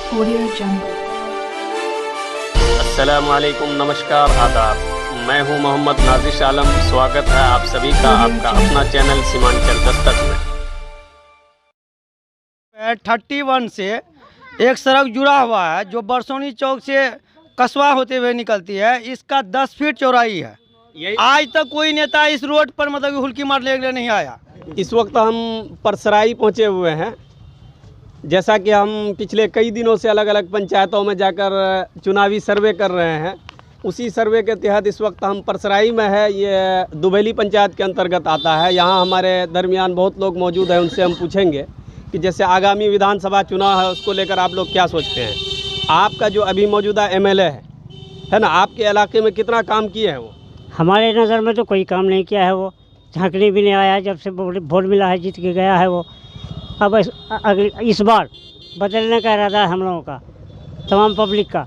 Audio Jungle. अस्सलामुअलैकुम, नमस्कार, आदाब। मैं हूं मोहम्मद नाजिश आलम। स्वागत है आप सभी का आपका अपना चैनल सीमांचल दस्तक में। 31 से एक सड़क जुड़ा हुआ है जो बरसोनी चौक से कस्बा होते हुए निकलती है। इसका 10 फीट चौड़ाई है। आज तक कोई नेता इस रोड पर मतलब कि हुल्की मारने के लिए नहीं आया। इस वक्त हम परसराई पहुंचे हुए हैं। जैसा कि हम पिछले कई दिनों से अलग अलग पंचायतों में जाकर चुनावी सर्वे कर रहे हैं, उसी सर्वे के तहत इस वक्त हम परसराई में है। ये दुबेली पंचायत के अंतर्गत आता है। यहाँ हमारे दरमियान बहुत लोग मौजूद हैं, उनसे हम पूछेंगे कि जैसे आगामी विधानसभा चुनाव है उसको लेकर आप लोग क्या सोचते हैं। आपका जो अभी मौजूदा एमएलए है ना, आपके इलाके में कितना काम किए हैं वो? हमारे नज़र में तो कोई काम नहीं किया है। वो झांकने भी नहीं आया। जब से वोट मिला है जीत के गया है वो। अब इस बार बदलने का इरादा है हम लोगों का, तमाम पब्लिक का।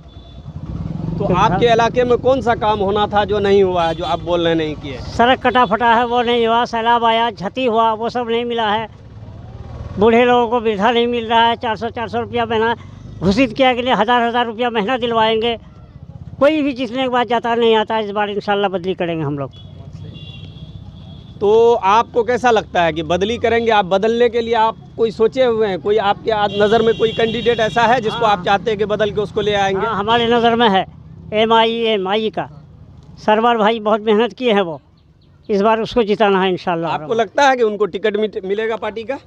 तो आपके इलाके में कौन सा काम होना था जो नहीं हुआ है, जो आप बोल रहे नहीं किए? सड़क कटा फटा है वो नहीं हुआ, सैलाब आया, क्षति हुआ, वो सब नहीं मिला है। बूढ़े लोगों को वृद्धा नहीं मिल रहा है। 400 रुपया महीना घोषित किया कि 1000 रुपया महीना दिलवाएंगे। कोई भी जीतने के बाद जाता नहीं आता। इस बार इंशाल्लाह बदली करेंगे हम लोग। तो आपको कैसा लगता है कि बदली करेंगे? आप बदलने के लिए आप कोई सोचे हुए हैं? कोई आपके नज़र में कोई कैंडिडेट ऐसा है जिसको आप चाहते हैं कि बदल के उसको ले आएंगे? हाँ, हमारे नज़र में है MIM का सरवर भाई, बहुत मेहनत किए हैं वो। इस बार उसको जिताना है इंशाल्लाह। आपको लगता है कि उनको टिकट मिलेगा पार्टी का?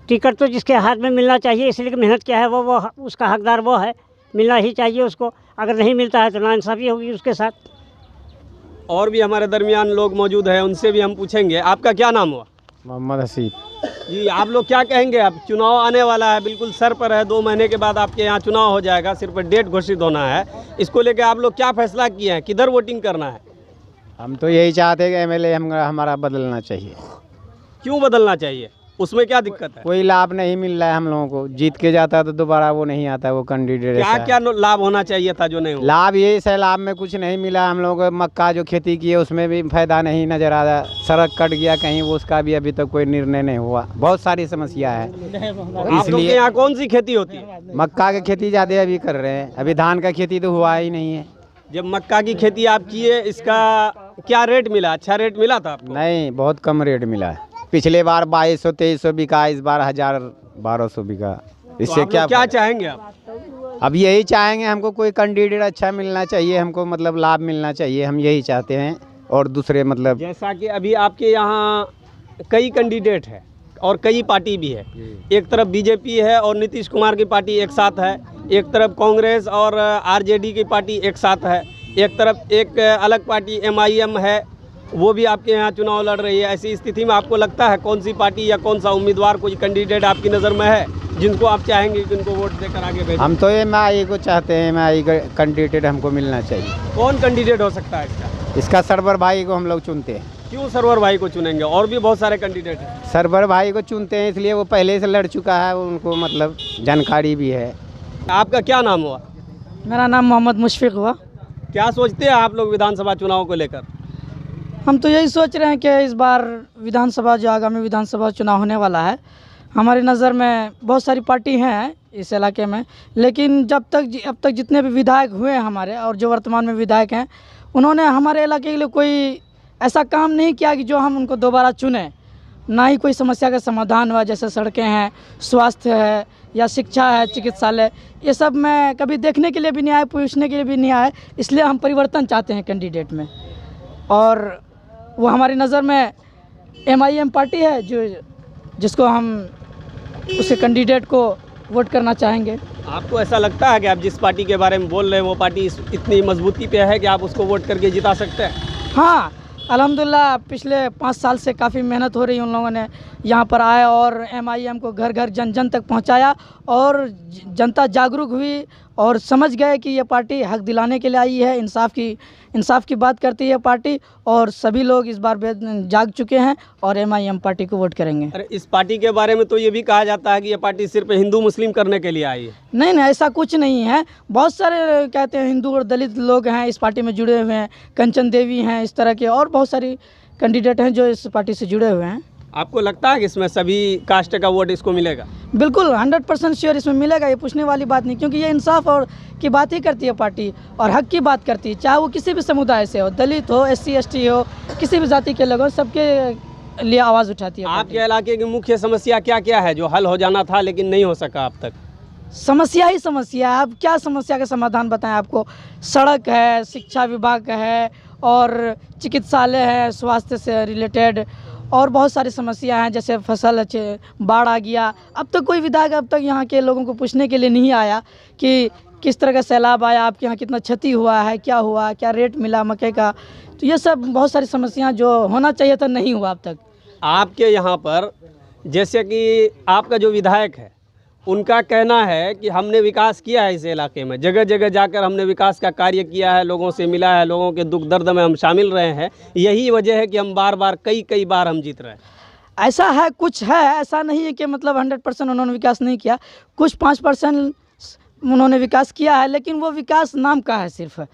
टिकट तो जिसके हाथ में मिलना चाहिए, इसलिए मेहनत किया है वो उसका हकदार वो है, मिलना ही चाहिए उसको। अगर नहीं मिलता है तो नाइंसाफ़ी होगी उसके साथ। और भी हमारे दरमियान लोग मौजूद हैं, उनसे भी हम पूछेंगे। आपका क्या नाम हुआ? मोहम्मद हसीब जी, आप लोग क्या कहेंगे? अब चुनाव आने वाला है, बिल्कुल सर पर है। 2 महीने के बाद आपके यहाँ चुनाव हो जाएगा, सिर्फ डेट घोषित होना है। इसको लेकर आप लोग क्या फैसला किए हैं, किधर वोटिंग करना है? हम तो यही चाहते हैं कि एमएलए हमारा बदलना चाहिए। क्यों बदलना चाहिए? उसमें क्या दिक्कत है? कोई लाभ नहीं मिल रहा है हम लोगों को। जीत के जाता है तो दोबारा वो नहीं आता है, वो कैंडिडेट। क्या लाभ होना चाहिए था जो नहीं हुआ? लाभ यही सैलाब में कुछ नहीं मिला हम लोगों को। मक्का जो खेती की है उसमें भी फायदा नहीं नजर आ रहा। सड़क कट गया कहीं, वो उसका भी अभी तक कोई निर्णय नहीं हुआ। बहुत सारी समस्या है। आप लोग के यहाँ कौन सी खेती होती है? मक्का की खेती ज़्यादा अभी कर रहे हैं। अभी धान का खेती तो हुआ ही नहीं है। जब मक्का की खेती आप किए, इसका क्या रेट मिला? अच्छा रेट मिला था आपको? नहीं, बहुत कम रेट मिला है। पिछले बार 2200-2300 बिका, इस बार 1000-1200 बिका। इससे तो क्या चाहेंगे आप? अब यही चाहेंगे, हमको कोई कैंडिडेट अच्छा मिलना चाहिए, हमको मतलब लाभ मिलना चाहिए। हम यही चाहते हैं। और दूसरे मतलब जैसा कि अभी आपके यहाँ कई कैंडिडेट है और कई पार्टी भी है। एक तरफ बीजेपी है और नीतीश कुमार की पार्टी एक साथ है, एक तरफ कांग्रेस और आरजेडी की पार्टी एक साथ है, एक तरफ एक अलग पार्टी MIM है, वो भी आपके यहाँ चुनाव लड़ रही है। ऐसी स्थिति में आपको लगता है कौन सी पार्टी या कौन सा उम्मीदवार, कोई कैंडिडेट आपकी नज़र में है जिनको आप चाहेंगे कि उनको वोट देकर आगे भेजें? हम तो MIM को चाहते हैं। MIM कैंडिडेट हमको मिलना चाहिए। कौन कैंडिडेट हो सकता है इसका? इसका सरवर भाई को हम लोग चुनते हैं। क्यों सरवर भाई को चुनेंगे? और भी बहुत सारे कैंडिडेट हैं। सरवर भाई को चुनते हैं इसलिए वो पहले से लड़ चुका है, उनको मतलब जानकारी भी है। आपका क्या नाम हुआ? मेरा नाम मोहम्मद मुशफिक हुआ। क्या सोचते हैं आप लोग विधानसभा चुनाव को लेकर? हम तो यही सोच रहे हैं कि इस बार विधानसभा, जो आगामी विधानसभा चुनाव होने वाला है, हमारी नज़र में बहुत सारी पार्टी हैं इस इलाके में। लेकिन अब तक जितने भी विधायक हुए हैं हमारे, और जो वर्तमान में विधायक हैं, उन्होंने हमारे इलाके के लिए कोई ऐसा काम नहीं किया कि जो हम उनको दोबारा चुनें। ना ही कोई समस्या का समाधान हुआ, जैसे सड़कें हैं, स्वास्थ्य है या शिक्षा है, चिकित्सालय, ये सब में कभी देखने के लिए भी नहीं आए, पूछने के लिए भी नहीं आए। इसलिए हम परिवर्तन चाहते हैं कैंडिडेट में। और वो हमारी नज़र में MIM पार्टी है जिसको हम उसे कैंडिडेट को वोट करना चाहेंगे। आपको ऐसा लगता है कि आप जिस पार्टी के बारे में बोल रहे हैं वो पार्टी इतनी मजबूती पे है कि आप उसको वोट करके जिता सकते हैं? हाँ, अल्हम्दुलिल्लाह पिछले 5 साल से काफ़ी मेहनत हो रही है उन लोगों ने। यहाँ पर आए और MIM को घर घर जन जन तक पहुँचाया और जनता जागरूक हुई और समझ गए कि ये पार्टी हक दिलाने के लिए आई है, इंसाफ की बात करती है पार्टी। और सभी लोग इस बार जाग चुके हैं और MIM पार्टी को वोट करेंगे। अरे इस पार्टी के बारे में तो ये भी कहा जाता है कि ये पार्टी सिर्फ हिंदू मुस्लिम करने के लिए आई है। नहीं, ऐसा कुछ नहीं है। बहुत सारे कहते हैं हिंदू और दलित लोग हैं इस पार्टी में जुड़े हुए हैं। कंचन देवी हैं, इस तरह के और बहुत सारी कैंडिडेट हैं जो इस पार्टी से जुड़े हुए हैं। आपको लगता है कि इसमें सभी कास्ट का वोट इसको मिलेगा? बिल्कुल 100% श्योर इसमें मिलेगा, ये पूछने वाली बात नहीं, क्योंकि ये इंसाफ और की बात ही करती है पार्टी और हक की बात करती है, चाहे वो किसी भी समुदाय से हो, दलित हो, SC ST हो, किसी भी जाति के लोग हो, सबके लिए आवाज़ उठाती है आपके इलाके की मुख्य समस्या क्या क्या है जो हल हो जाना था लेकिन नहीं हो सका अब तक? समस्या ही समस्या है। अब क्या समस्या का समाधान बताएं आपको? सड़क है, शिक्षा विभाग है और चिकित्सालय है, स्वास्थ्य से रिलेटेड, और बहुत सारी समस्या हैं, जैसे फसल बाढ़ आ गया। अब तक कोई विधायक अब तक यहाँ के लोगों को पूछने के लिए नहीं आया कि किस तरह का सैलाब आया, आपके यहाँ कितना क्षति हुआ है, क्या हुआ, क्या रेट मिला मकई का। तो ये सब बहुत सारी समस्याएं जो होना चाहिए था नहीं हुआ अब तक। आपके यहाँ पर जैसे कि आपका जो विधायक है उनका कहना है कि हमने विकास किया है इस इलाके में, जगह जगह जाकर हमने विकास का कार्य किया है, लोगों से मिला है, लोगों के दुख दर्द में हम शामिल रहे हैं, यही वजह है कि हम बार बार कई बार हम जीत रहे हैं। ऐसा है, कुछ है, ऐसा नहीं है कि मतलब 100% उन्होंने विकास नहीं किया, कुछ 5% उन्होंने विकास किया है, लेकिन वो विकास नाम का है। सिर्फ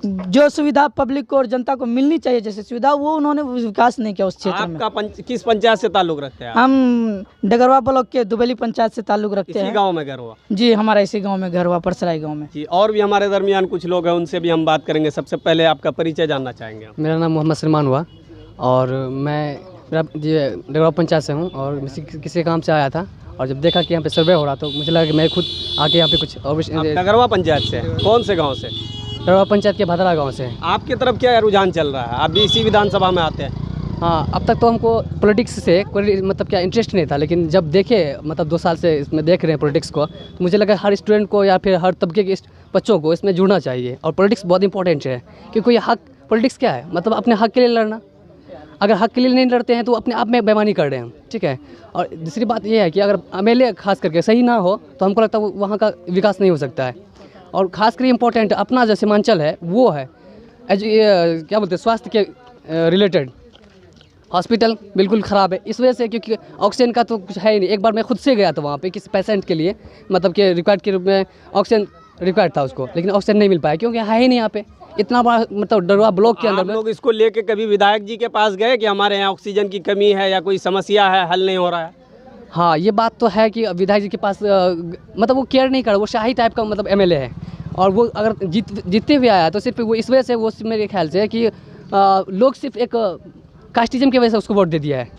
जो सुविधा पब्लिक को और जनता को मिलनी चाहिए जैसे सुविधा, वो उन्होंने विकास नहीं किया उस क्षेत्र में। आपका किस पंचायत से ताल्लुक रखते हैं? हम डगरवा ब्लॉक के दुबेली पंचायत से ताल्लुक रखते हैं। इसी गांव में घर हुआ? जी, हमारा इसी गांव में घर हुआ, परसराई गांव में। जी, और भी हमारे दरमियान कुछ लोग हैं, उनसे भी हम बात करेंगे। सबसे पहले आपका परिचय जानना चाहेंगे। मेरा नाम मोहम्मद सलमान हुआ और मैं डगरवा पंचायत से हूँ और किसी काम से आया था और जब देखा कि यहाँ पे सर्वे हो रहा तो मुझे लगा कि मैं खुद आके यहाँ पे कुछ और। डगरवा पंचायत से? कौन से गाँव से? डगरवा पंचायत के भादरा गाँव से। आपकी तरफ क्या रुझान चल रहा है? आप भी इसी विधानसभा में आते हैं? हाँ, अब तक तो हमको पॉलिटिक्स से कोई मतलब क्या इंटरेस्ट नहीं था, लेकिन जब देखे मतलब 2 साल से इसमें देख रहे हैं पॉलिटिक्स को, तो मुझे लगा हर स्टूडेंट को या फिर हर तबके के बच्चों को इसमें जुड़ना चाहिए। और पॉलिटिक्स बहुत इंपॉर्टेंट है, क्योंकि ये हक, पॉलिटिक्स क्या है मतलब अपने हक के लिए लड़ना। अगर हक के लिए नहीं लड़ते हैं तो अपने आप में बेईमानी कर रहे हैं, ठीक है। और दूसरी बात ये है कि अगर MLA खास करके सही ना हो तो हमको लगता है वहाँ का विकास नहीं हो सकता है। और ख़ास कर इम्पोर्टेंट अपना जो सीमांचल है वो है क्या बोलते हैं, स्वास्थ्य के रिलेटेड हॉस्पिटल बिल्कुल ख़राब है इस वजह से, क्योंकि ऑक्सीजन का तो कुछ है ही नहीं। एक बार मैं खुद से गया था वहाँ पे किसी पेशेंट के लिए, मतलब कि रिक्वायर्ड के रूप में ऑक्सीजन रिक्वायर्ड था उसको, लेकिन ऑक्सीजन नहीं मिल पाया क्योंकि है ही नहीं यहाँ पे इतना बड़ा मतलब डगरवा ब्लॉक के अंदर में। लोग इसको लेके कभी विधायक जी के पास गए कि हमारे यहाँ ऑक्सीजन की कमी है या कोई समस्या है, हल नहीं हो रहा है? हाँ, ये बात तो है कि विधायक जी के पास मतलब वो केयर नहीं कर रहा, वो शाही टाइप का मतलब MLA है। और वो अगर जीतते हुए आया तो सिर्फ वो इस वजह से, वो मेरे ख्याल से कि लोग सिर्फ एक कास्टिज्म की वजह से उसको वोट दे दिया है,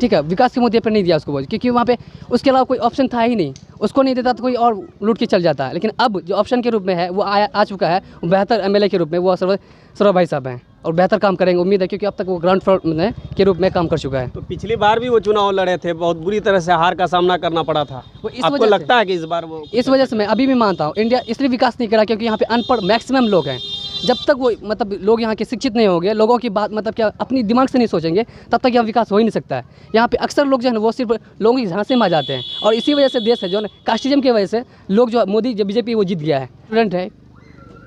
ठीक है। विकास के मुद्दे पर नहीं दिया उसको वोट, क्योंकि वहाँ पे उसके अलावा कोई ऑप्शन था ही नहीं। उसको नहीं देता तो कोई और लूट के चल जाता है। लेकिन अब जो ऑप्शन के रूप में है वो आ चुका है, वो बेहतर MLA के रूप में वो सरवर भाई साहब हैं और बेहतर काम करेंगे, उम्मीद है, क्योंकि अब तक वो ग्राउंड फ्लोर में के रूप में काम कर चुका है। तो पिछली बार भी वो चुनाव लड़े थे, बहुत बुरी तरह से हार का सामना करना पड़ा था। आपको लगता है कि इस बार वो? इस वजह से मैं अभी भी मानता हूँ इंडिया इसलिए विकास नहीं करा क्योंकि यहाँ पे अनपढ़ मैक्सिमम लोग हैं। जब तक वो मतलब लोग यहाँ के शिक्षित नहीं होंगे, लोगों की बात मतलब क्या अपनी दिमाग से नहीं सोचेंगे, तब तक यहाँ विकास हो ही नहीं सकता है। यहाँ पे अक्सर लोग जो है ना वो सिर्फ लोगों की झांसे में आ जाते हैं और इसी वजह से देश है जो है कास्टिज्म की वजह से लोग जो मोदी जो BJP वो जीत गया है। स्टूडेंट है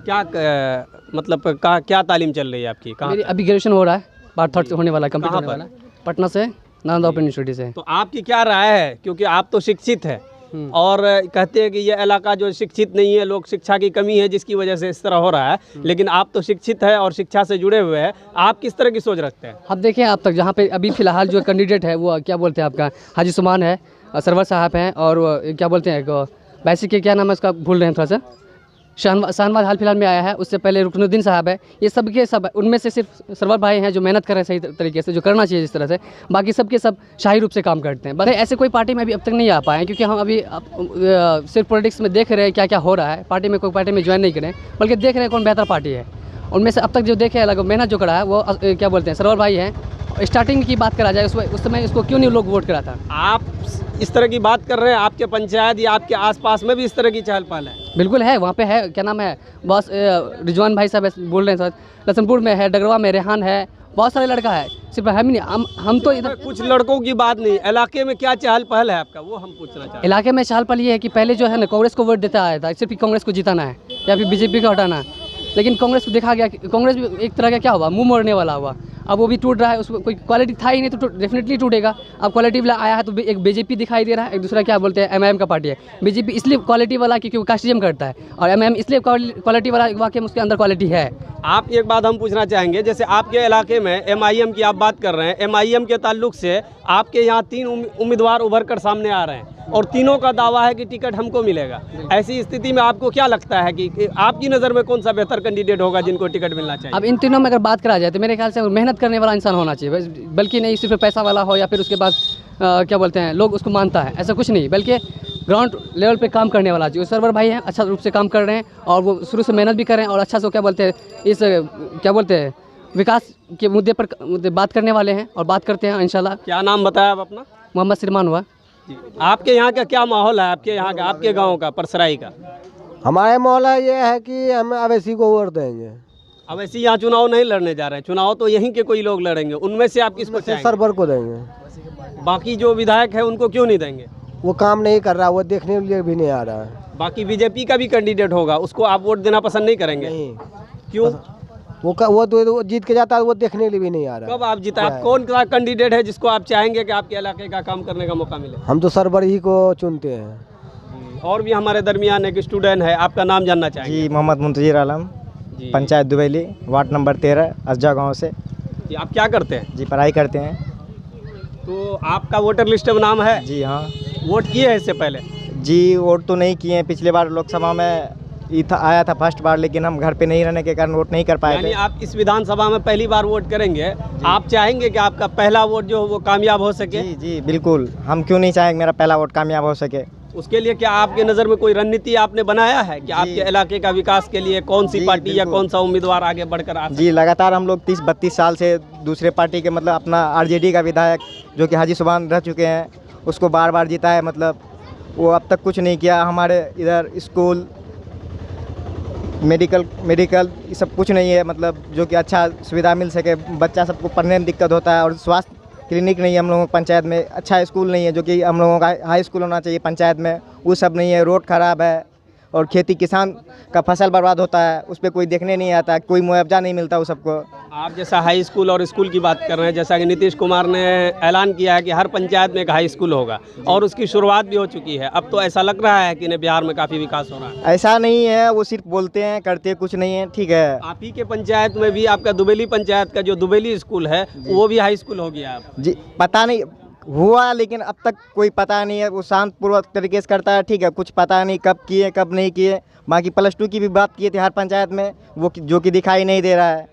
क्या मतलब क्या तालीम चल रही है आपकी? कहाँ? मेरी अभी ग्रेजुएशन हो रहा है, पार्ट 3 होने वाला है, कंप्लीट होने वाला है, पटना से, नालंदा ओपन यूनिवर्सिटी से। तो आपकी क्या राय है, क्योंकि आप तो शिक्षित है और कहते हैं कि ये इलाका जो शिक्षित नहीं है, लोग शिक्षा की कमी है जिसकी वजह से इस तरह हो रहा है, लेकिन आप तो शिक्षित है और शिक्षा से जुड़े हुए हैं, आप किस तरह की सोच रखते हैं? अब देखिए, अब तक जहाँ पे अभी फिलहाल जो कैंडिडेट है वो क्या बोलते हैं आपका हाजी सुमान है, सरवर साहब हैं, और क्या बोलते हैं वैसे के क्या नाम है उसका भूल रहे हैं थोड़ा सा, शाहनवाज हाल फिलहाल में आया है, उससे पहले रुकनुद्दीन साहब है। ये सब के सब उनमें से सिर्फ सरवर भाई हैं जो मेहनत कर रहे हैं सही तरीके से, जो करना चाहिए जिस तरह से, बाकी सबके सब शाही रूप से काम करते हैं। बस ऐसे कोई पार्टी में अभी अब तक नहीं आ पाए, क्योंकि हम अभी सिर्फ पॉलिटिक्स में देख रहे हैं क्या क्या हो रहा है। पार्टी में कोई पार्टी में ज्वाइन नहीं करें, बल्कि देख रहे हैं कौन बेहतर पार्टी है। उनमें से अब तक जो देखे अलग मेहनत जो करा है वो क्या बोलते हैं सरवर भाई हैं। स्टार्टिंग की बात करा जाए उस समय इसको क्यों नहीं लोग वोट करा था। आप इस तरह की बात कर रहे हैं, आपके पंचायत या आपके आसपास में भी इस तरह की चहल पहल है? बिल्कुल है, वहाँ पे है, क्या नाम है बॉस रिजवान भाई साहब बोल रहे हैं सर, लखनपुर में है, डगरवा में रेहान है, बहुत सारे लड़का है, सिर्फ हम ही नहीं, हम तो इधर कुछ लड़कों की बात नहीं, इलाके में क्या चहल पहल है आपका, वो हम पूछना चाहते हैं। इलाके में चहल पहल ये है कि पहले जो है ना कांग्रेस को वोट देता आया था, सिर्फ कांग्रेस को जिताना है या फिर BJP को हटाना है। लेकिन कांग्रेस को देखा गया कि कांग्रेस भी एक तरह का क्या हुआ, मुंह मोड़ने वाला हुआ। अब वो भी टूट रहा है, उसमें कोई क्वालिटी था ही नहीं तो डेफिनेटली टूटेगा। अब क्वालिटी वाला आया है तो एक बीजेपी दिखाई दे रहा है, एक दूसरा क्या बोलते हैं एमआईएम का पार्टी है। बीजेपी इसलिए क्वालिटी वाला क्योंकि वो कास्टिज्म करता है, और एमआईएम इसलिए क्वालिटी वाला वाकई में उसके अंदर क्वालिटी है। आप एक बात हम पूछना चाहेंगे, जैसे आपके इलाके में एमआईएम की आप बात कर रहे हैं, एमआईएम के ताल्लुक से आपके यहाँ 3 उम्मीदवार उभर कर सामने आ रहे हैं और तीनों का दावा है कि टिकट हमको मिलेगा। ऐसी स्थिति में आपको क्या लगता है कि आपकी नज़र में कौन सा बेहतर कैंडिडेट होगा जिनको टिकट मिलना चाहिए? अब इन तीनों में अगर बात करा जाए तो मेरे ख्याल से मेहनत करने वाला इंसान होना चाहिए, बल्कि नहीं सिर्फ पैसा वाला हो या फिर उसके बाद क्या बोलते हैं लोग उसको मानता है, ऐसा कुछ नहीं, बल्कि ग्राउंड लेवल पे काम करने वाला चाहिए। सरवर भाई हैं, अच्छा रूप से काम कर रहे हैं और वो शुरू से मेहनत भी कर रहे हैं और अच्छा से क्या बोलते हैं इस क्या बोलते हैं विकास के मुद्दे पर बात करने वाले हैं और बात करते हैं इंशाल्लाह। क्या नाम बताया आप अपना? मोहम्मद सलमान हुआ। आपके यहाँ का क्या माहौल है, आपके यहाँ का, आपके गाँव का, परसराई का? हमारे माहौल ये है कि हम अवैसी को वोट देंगे। अवैसी यहाँ चुनाव नहीं लड़ने जा रहे हैं, चुनाव तो यहीं के कोई लोग लड़ेंगे, उनमें से आप किसको चाहेंगे? सरवर को देंगे। बाकी जो विधायक है उनको क्यों नहीं देंगे? वो काम नहीं कर रहा, वो देखने के लिए भी नहीं आ रहा है। बाकी बीजेपी का भी कैंडिडेट होगा, उसको आप वोट देना पसंद नहीं करेंगे? नहीं, क्यों? वो जीत के जाता है, वो देखने के लिए भी नहीं आ रहा। कब आप जीता? आप कौन सा कैंडिडेट है जिसको आप चाहेंगे कि आपके इलाके का काम करने का मौका मिले? हम तो सरवर ही को चुनते हैं। और भी हमारे दरमियान एक स्टूडेंट है, आपका नाम जानना चाहेंगे? जी, मोहम्मद मुंतजिर आलम, जी। पंचायत दुबैली, वार्ड नंबर 13, अज्जा गांव से। जी, आप क्या करते हैं? जी, पढ़ाई करते हैं। तो आपका वोटर लिस्ट में नाम है? जी हाँ। वोट किए हैं इससे पहले? जी, वोट तो नहीं किए हैं, पिछले बार लोकसभा में आया था फर्स्ट बार, लेकिन हम घर पे नहीं रहने के कारण वोट नहीं कर पाए यानी थे। आप इस विधानसभा में पहली बार वोट करेंगे, आप चाहेंगे कि आपका पहला वोट जो हो वो कामयाब हो सके? जी जी बिल्कुल, हम क्यों नहीं चाहेंगे मेरा पहला वोट कामयाब हो सके। उसके लिए क्या आपके नज़र में कोई रणनीति आपने बनाया है कि आपके इलाके का विकास के लिए कौन सी जी, पार्टी या बिल्कुल। कौन सा उम्मीदवार आगे बढ़कर आ? जी, लगातार हम लोग 30-32 साल से दूसरे पार्टी के मतलब अपना आरजेडी का विधायक जो कि हाजी सुभान रह चुके हैं, उसको बार बार जीता है, मतलब वो अब तक कुछ नहीं किया। हमारे इधर स्कूल, मेडिकल ये सब कुछ नहीं है, मतलब जो कि अच्छा सुविधा मिल सके, बच्चा सबको पढ़ने में दिक्कत होता है। और स्वास्थ्य क्लिनिक नहीं है हम लोगों को पंचायत में, अच्छा स्कूल नहीं है जो कि हम लोगों का हाई स्कूल होना चाहिए पंचायत में, वो सब नहीं है। रोड ख़राब है और खेती किसान का फसल बर्बाद होता है, उस पर कोई देखने नहीं आता, कोई मुआवजा नहीं मिलता वो सबको। आप जैसा हाई स्कूल और स्कूल की बात कर रहे हैं, जैसा कि नीतीश कुमार ने ऐलान किया है कि हर पंचायत में एक हाई स्कूल होगा और उसकी शुरुआत भी हो चुकी है, अब तो ऐसा लग रहा है कि बिहार में काफ़ी विकास हो रहा है। ऐसा नहीं है, वो सिर्फ बोलते हैं, करते कुछ नहीं है। ठीक है, आप ही के पंचायत में भी आपका दुबेली पंचायत का जो दुबेली स्कूल है वो भी हाई स्कूल हो गया अब। जी पता नहीं हुआ, लेकिन अब तक कोई पता नहीं है। वो शांतपूर्वक तरीके से करता है, ठीक है, कुछ पता नहीं कब किए कब नहीं किए। बाकी +2 की भी बात किए थे हर पंचायत में, वो जो कि दिखाई नहीं दे रहा है।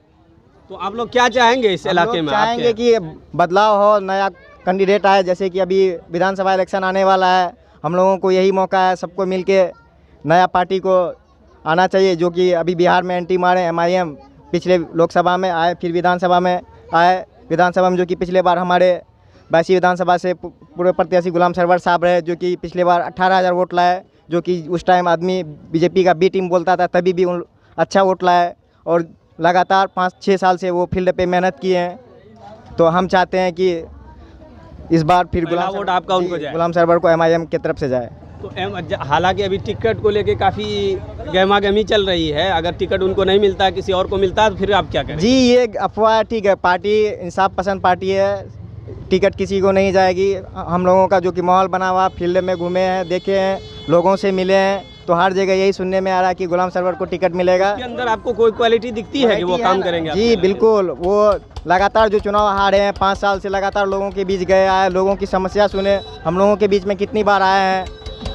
तो आप लोग क्या चाहेंगे इस इलाके में? चाहेंगे कि बदलाव हो, नया कैंडिडेट आए, जैसे कि अभी विधानसभा इलेक्शन आने वाला है, हम लोगों को यही मौका है, सबको मिलके नया पार्टी को आना चाहिए। जो कि अभी बिहार में एंटी मारे MIM, पिछले लोकसभा में आए, फिर विधानसभा में आए। विधानसभा में जो कि पिछले बार हमारे वैसी विधानसभा से पूर्व प्रत्याशी गुलाम सरवर साहब रहे, जो कि पिछले बार 18,000 वोट लाए, जो कि उस टाइम आदमी बीजेपी का B टीम बोलता था, तभी भी अच्छा वोट लाए और लगातार 5-6 साल से वो फील्ड पे मेहनत किए हैं। तो हम चाहते हैं कि इस बार फिर वोट आपका उनको जाए, गुलाम सरवर को MIM की तरफ से जाए। तो हालांकि अभी टिकट को लेके काफ़ी गहमागहमी चल रही है, अगर टिकट उनको नहीं मिलता है, किसी और को मिलता है, तो फिर आप क्या करें? जी, ये अफवाह है, ठीक है, पार्टी इंसाफ पसंद पार्टी है, टिकट किसी को नहीं जाएगी। हम लोगों का जो कि माहौल बना हुआ, फील्ड में घूमे हैं, देखे हैं, लोगों से मिले हैं, तो हर जगह यही सुनने में आ रहा है कि गुलाम सरवर को टिकट मिलेगा। के अंदर आपको कोई क्वालिटी दिखती है कि वो काम करेंगे? जी बिल्कुल, वो लगातार जो चुनाव हारे हैं 5 साल से, लगातार लोगों के बीच गए आए, लोगों की समस्या सुने, हम लोगों के बीच में कितनी बार आए हैं,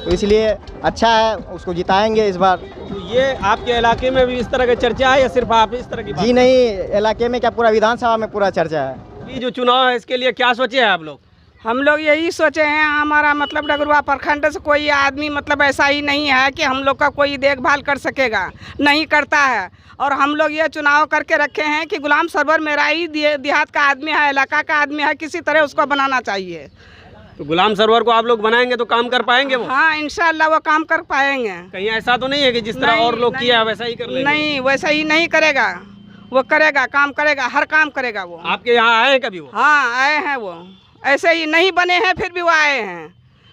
तो इसलिए अच्छा है, उसको जिताएंगे इस बार। तो ये आपके इलाके में भी इस तरह की चर्चा है या सिर्फ आप इस तरह की बात? जी नहीं, इलाके में क्या, पूरा विधानसभा में पूरा चर्चा है। ये जो चुनाव है इसके लिए क्या सोचे हैं आप लोग? हम लोग यही सोचे हैं, हमारा मतलब डगरुआ प्रखंड से कोई आदमी मतलब ऐसा ही नहीं है कि हम लोग का कोई देखभाल कर सकेगा, नहीं करता है। और हम लोग ये चुनाव करके रखे हैं कि गुलाम सरवर मेरा ही देहात का आदमी है, इलाका का आदमी है, किसी तरह उसको बनाना चाहिए। तो गुलाम सरवर को आप लोग बनाएंगे तो काम कर पाएंगे वो? हाँ, इंशाल्लाह वो काम कर पाएंगे। कहीं ऐसा तो नहीं है कि जिस तरह और लोग किया वैसा ही कर लेंगे? नहीं, वैसा ही नहीं करेगा, वो करेगा, काम करेगा, हर काम करेगा वो। आपके यहाँ आए हैं कभी वो? हाँ, आए हैं वो, ऐसे ही नहीं बने हैं फिर भी वो आए हैं,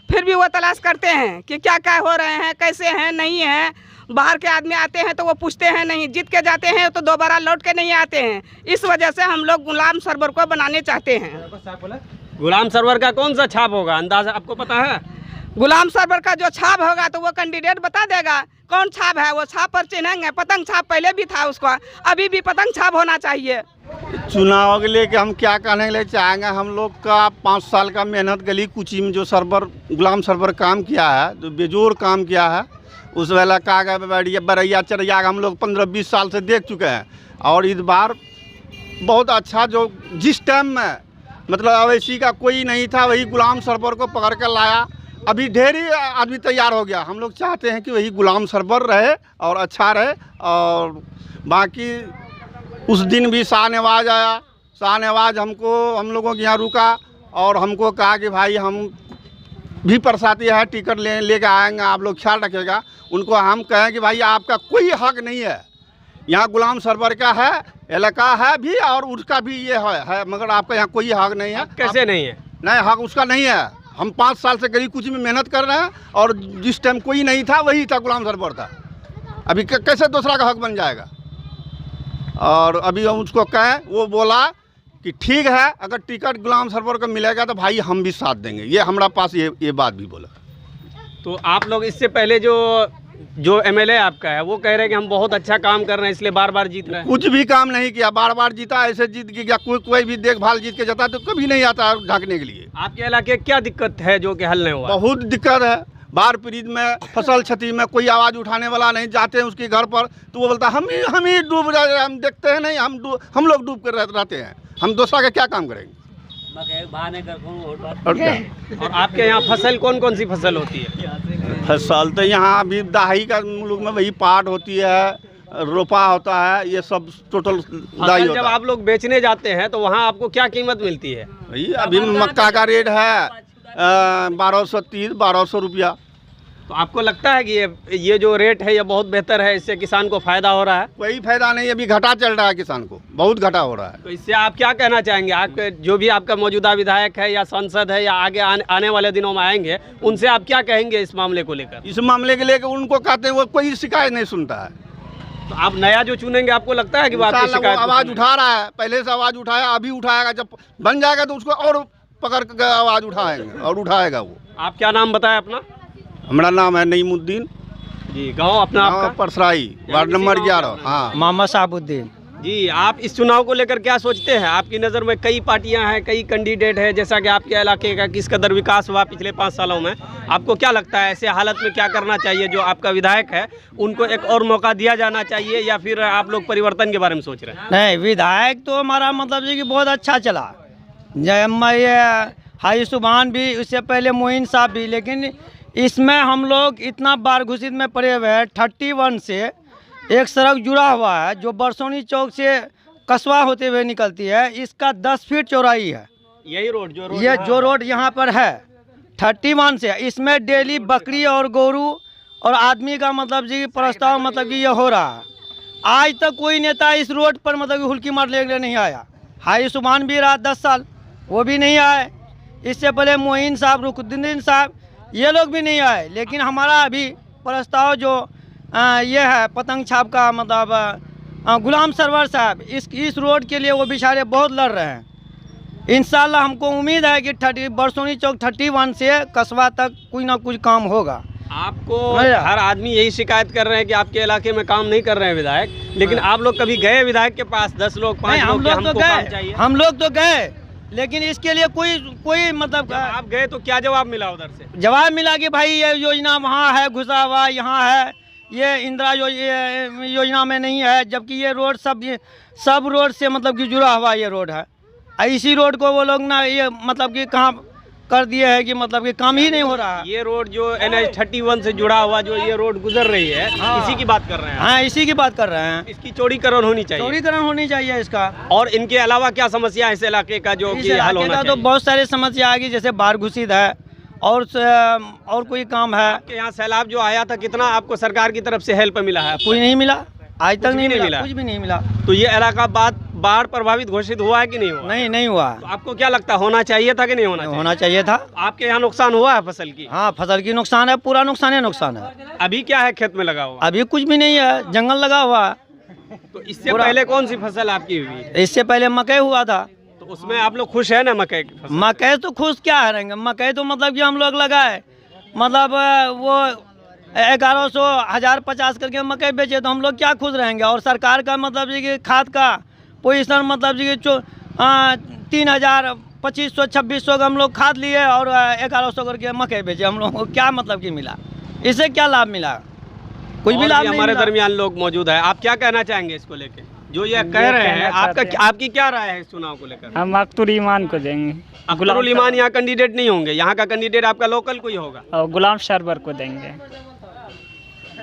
फिर भी वो तलाश करते हैं कि क्या क्या हो रहे हैं, कैसे हैं, नहीं है। बाहर के आदमी आते हैं तो वो पूछते हैं नहीं, जीत के जाते हैं तो दोबारा लौट के नहीं आते हैं। इस वजह से हम लोग गुलाम सरवर को बनाने चाहते हैं। गुलाम सरवर का कौन सा छाप होगा, अंदाजा आपको पता है? गुलाम सरवर का जो छाप होगा तो वो कैंडिडेट बता देगा कौन छाप है, वो छाप पर चिन्हेंगे। पतंग छाप पहले भी था उसको, अभी भी पतंग छाप होना चाहिए। चुनाव के लिए कि हम क्या कहने के लिए चाहेंगे, हम लोग का 5 साल का मेहनत गली कुची में जो सरवर गुलाम सरवर काम किया है, जो बेजोड़ काम किया है, उस वेला का बरैया चरैया हम लोग 15-20 साल से देख चुके हैं। और इस बार बहुत अच्छा, जो जिस टाइम में मतलब अवैसी का कोई नहीं था, वही गुलाम सरवर को पकड़ कर लाया। अभी ढेर ही आदमी तैयार हो गया। हम लोग चाहते हैं कि वही गुलाम सरवर रहे और अच्छा रहे। और बाकी उस दिन भी शाहनवाज आया, शाहनवाज हम लोगों के यहाँ रुका और हमको कहा कि भाई हम भी प्रसादी है, टिकट लेके आएंगे, आप लोग ख्याल रखिएगा। उनको हम कहें कि भाई आपका कोई हक नहीं है, यहाँ गुलाम सरवर का है, इलाका है भी और उसका भी ये है, मगर आपका यहाँ कोई हक नहीं है। कैसे नहीं है? नहीं, हक उसका नहीं है। हम 5 साल से गली कुची में मेहनत कर रहे हैं और जिस टाइम कोई नहीं था वही था, गुलाम सरवर था। अभी कैसे दूसरा का हक बन जाएगा? और अभी हम उसको कहें, वो बोला कि ठीक है, अगर टिकट गुलाम सरवर को मिलेगा तो भाई हम भी साथ देंगे। ये हमारा पास ये बात भी बोला। तो आप लोग इससे पहले जो एमएलए आपका है वो कह रहे हैं कि हम बहुत अच्छा काम कर रहे हैं इसलिए बार बार जीत रहे हैं। कुछ भी काम नहीं किया, बार बार जीता, ऐसे जीत गया। कोई भी देखभाल जीत के जाता तो कभी नहीं आता ढांकने के लिए। आपके इलाके क्या दिक्कत है जो कि हल नहीं हुआ? बहुत दिक्कत है। बाढ़ पीड़ित में, फसल क्षति में कोई आवाज़ उठाने वाला नहीं। जाते हैं उसके घर पर तो वो बोलता हम ही डूब रहे, हम देखते हैं नहीं, हम लोग डूब कर रहते हैं, हम दूसरा का क्या काम करेंगे? और आपके यहाँ फसल कौन कौन सी फसल होती है? फसल तो यहाँ अभी दाही का मुल्क में वही पाट होती है, रोपा होता है, ये सब टोटल दाही होता है। जब आप लोग बेचने जाते हैं तो वहाँ आपको क्या कीमत मिलती है? भाई अभी मक्का का रेट है 1230-1200 रुपया। तो आपको लगता है कि ये जो रेट है ये बहुत बेहतर है, इससे किसान को फायदा हो रहा है? कोई फायदा नहीं, अभी घाटा चल रहा है, किसान को बहुत घाटा हो रहा है। तो इससे आप क्या कहना चाहेंगे? आपके जो भी आपका मौजूदा विधायक है या सांसद है या आगे आने वाले दिनों में आएंगे, उनसे आप क्या कहेंगे इस मामले को लेकर? इस मामले के लेकर उनको कहते हैं, वो कोई शिकायत नहीं सुनता है। तो आप नया जो चुनेंगे, आपको लगता है कि वो आपकी शिकायत आवाज़ उठा रहा है, पहले से आवाज़ उठाया, अभी उठाएगा, जब बन जाएगा तो उसको और पकड़ कर आवाज़ उठाएंगे और उठाएगा वो। आप क्या नाम बताएं अपना? हमारा नाम है नईमुद्दीन जी। गांव अपना आपका? परसराई, वार्ड नंबर 11। हाँ, मोहम्मद साहबुद्दीन जी। आप इस चुनाव को लेकर क्या सोचते हैं? आपकी नज़र में कई पार्टियां हैं, कई कैंडिडेट हैं, जैसा कि आपके इलाके का किस कदर विकास हुआ पिछले 5 सालों में, आपको क्या लगता है ऐसे हालत में क्या करना चाहिए? जो आपका विधायक है उनको एक और मौका दिया जाना चाहिए या फिर आप लोग परिवर्तन के बारे में सोच रहे हैं? नहीं, विधायक तो हमारा मतलब है कि बहुत अच्छा चला। ये हाई सुभान भी, उससे पहले मोइन साहब भी, लेकिन इसमें हम लोग इतना बार घुसित में पड़े हुए हैं। 31 से एक सड़क जुड़ा हुआ है जो बरसोनी चौक से कस्बा होते हुए निकलती है, इसका 10 फीट चौड़ाई है। यही रोड जो रोड यहाँ पर है 31 से, इसमें डेली बकरी और गोरू और आदमी का मतलब जी प्रस्ताव मतलब कि ये हो रहा है। आज तक कोई नेता इस रोड पर मतलब कि हुल्की मार लेने नहीं आया। हाई सुभान भी रहा 10 साल, वो भी नहीं आए। इससे पहले मोइन साहब, रुकनुद्दीन साहब, ये लोग भी नहीं आए। लेकिन हमारा अभी प्रस्ताव जो ये है पतंग छाप का, मतलब गुलाम सरवर साहब इस रोड के लिए वो बेचारे बहुत लड़ रहे हैं। इंशाल्लाह हमको उम्मीद है कि बरसोनी चौक 31 से कस्बा तक कोई ना कुछ काम होगा। आपको हर आदमी यही शिकायत कर रहे हैं कि आपके इलाके में काम नहीं कर रहे हैं विधायक, लेकिन आप लोग कभी गए विधायक के पास? 10 लोग 5 लोग हमको काम चाहिए। हम लोग तो गए, लेकिन इसके लिए कोई मतलब आप गए तो क्या जवाब मिला उधर से? जवाब मिला कि भाई ये योजना वहाँ है घुसा हुआ, यहाँ है, ये इंदिरा योजना में नहीं है, जबकि ये रोड सब रोड से मतलब कि जुड़ा हुआ ये रोड है। इसी रोड को वो लोग ना ये मतलब कि कहाँ कर दिए है कि मतलब कि काम ही नहीं हो रहा है। ये रोड जो NH 31 से जुड़ा हुआ जो ये रोड गुजर रही है, इसी की बात कर रहे हैं? हाँ, इसी की बात कर रहे हैं। इसकी चौड़ीकरण होनी चाहिए। चौड़ीकरण होनी चाहिए इसका। और इनके अलावा क्या समस्या है इस इलाके का जो कि हल होना चाहिए? तो बहुत सारी समस्या आएगी, जैसे बाढ़ घुसित है और कोई काम है। आपके यहाँ सैलाब जो आया था, कितना आपको सरकार की तरफ से हेल्प मिला है? कोई नहीं मिला, आज तक नहीं मिला, कुछ भी नहीं मिला। तो ये इलाका बाढ़ प्रभावित घोषित हुआ है कि नहीं हुआ? नहीं हुआ। तो आपको क्या लगता है, होना चाहिए था कि नहीं होना चाहिए? होना चाहिए था। आपके यहाँ नुकसान हुआ है फसल की? हाँ, फसल की नुकसान है, पूरा नुकसान है। अभी क्या है खेत में लगा हुआ? अभी कुछ भी नहीं है, जंगल लगा हुआ है। तो इससे पहले कौन सी फसल आपकी हुई? इससे पहले मकई हुआ था। तो उसमें आप लोग खुश है ना? मकई की फसल? मकई तो खुश क्या रहेंगे, मकई तो मतलब कि हम लोग लगाए, मतलब वो 1100 1050 करके मकई बेचे, तो हम लोग क्या खुश रहेंगे। और सरकार का मतलब जी कि खाद का पोजीशन मतलब जी कि 3000 2500 2600 का हम लोग खाद लिए और 1100 करके मकई बेचे। हम लोगों को क्या मतलब कि मिला, इससे क्या लाभ मिला? कुछ भी लाभ नहीं। हमारे दरमियान लोग मौजूद है, आप क्या कहना चाहेंगे इसको लेके जो ये कह रहे हैं? आपकी क्या राय है इस चुनाव को लेकर? हम अख्तर ईमान को देंगे। अख्तर ईमान यहाँ कैंडिडेट नहीं होंगे, यहाँ का कैंडिडेट आपका लोकल कोई होगा और गुलाम सरवर को देंगे।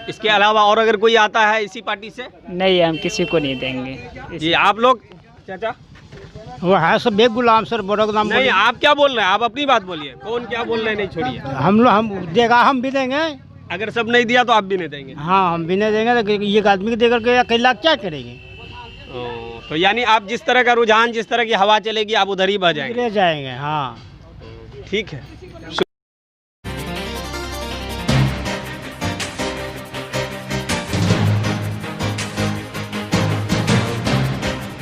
इसके अलावा और अगर कोई आता है इसी पार्टी से? नहीं, हम किसी को नहीं देंगे। जी आप लोग चाचा? वो है सब एक गुलाम सर बड़ा नहीं, आप क्या बोल रहे हैं? आप अपनी बात बोलिए, कौन क्या बोल रहे हैं नहीं छोड़िए। हम देगा, हम भी देंगे। अगर सब नहीं दिया तो आप भी नहीं देंगे? हाँ, हम भी नहीं देंगे। तो एक आदमी को देकर के अकेला क्या करेंगे? तो यानी आप जिस तरह का रुझान, जिस तरह की हवा चलेगी, आप उधर ही बह जाएंगे? जाएंगे। हाँ ठीक है।